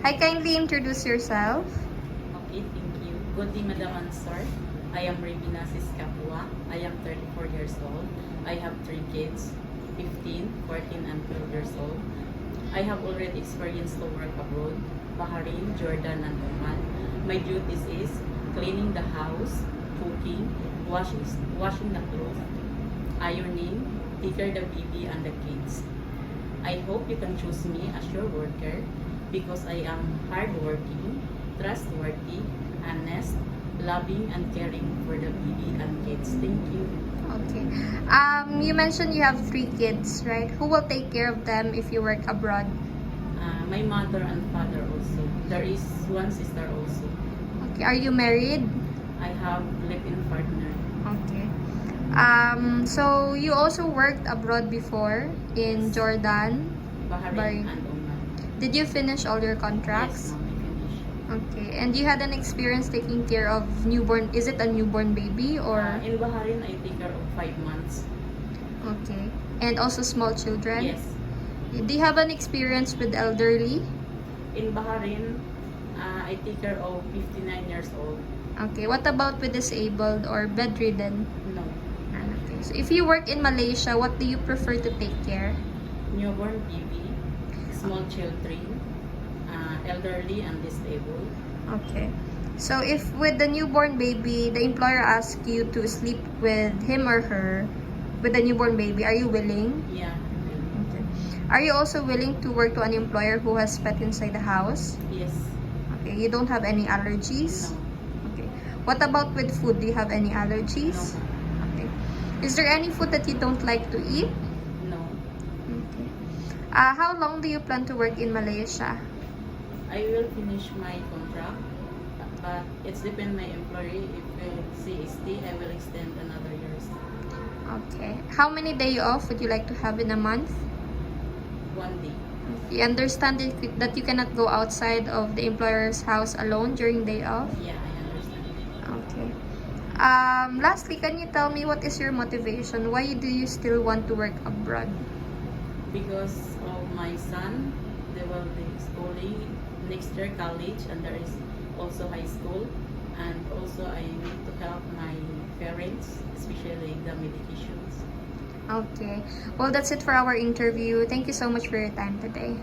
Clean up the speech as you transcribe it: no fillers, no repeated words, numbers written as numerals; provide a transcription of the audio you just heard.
Hi, kindly introduce yourself. Okay, thank you. Good day, Madam Ansar. I am Ravina Capua. I am 34 years old. I have 3 kids, 15, 14, and 12 years old. I have already experienced to work abroad, Bahrain, Jordan, and Oman. My duties is cleaning the house, cooking, washing the clothes, ironing, take care of the baby and the kids. I hope you can choose me as your worker because I am hardworking, trustworthy, honest, loving, and caring for the baby and kids. Thank you. Okay. You mentioned you have 3 kids, right? Who will take care of them if you work abroad? My mother and father also. There is one sister also. Okay. Are you married? I have live-in partner. Okay. So you also worked abroad before in Yes. Jordan. Bahrain and Oman. Did you finish all your Yes, contracts? ma'am, I finished. Okay. And you had an experience taking care of newborn. Is it a newborn baby or? In Bahrain, I take care of 5 months. Okay. And also small children? Yes. Do you have an experience with elderly? In Bahrain, I take care of 59 years old. Okay. What about with disabled or bedridden? No. Okay. So if you work in Malaysia, what do you prefer to take care? Newborn baby, small children, elderly and disabled. Okay. So if with the newborn baby, the employer asks you to sleep with him or her, with the newborn baby, are you willing? Yeah. Okay. Are you also willing to work to an employer who has pet inside the house? Yes. Okay. You don't have any allergies? No. Okay. What about with food? Do you have any No. allergies? Okay. Is there any food that you don't like to eat? No. Okay. How long do you plan to work in Malaysia? I will finish my contract, but it's depend my employer. If will say stay, I will extend another years. Okay. How many days off would you like to have in a month? 1 day. You understand that you cannot go outside of the employer's house alone during day off? Yeah, I understand. Okay. Lastly, can you tell me what is your motivation? Why do you still want to work abroad? Because of my son, they will be schooling next year college, and there is also high school, and also I need to help my parents, especially the medications. Okay. Well, that's it for our interview. Thank you so much for your time today.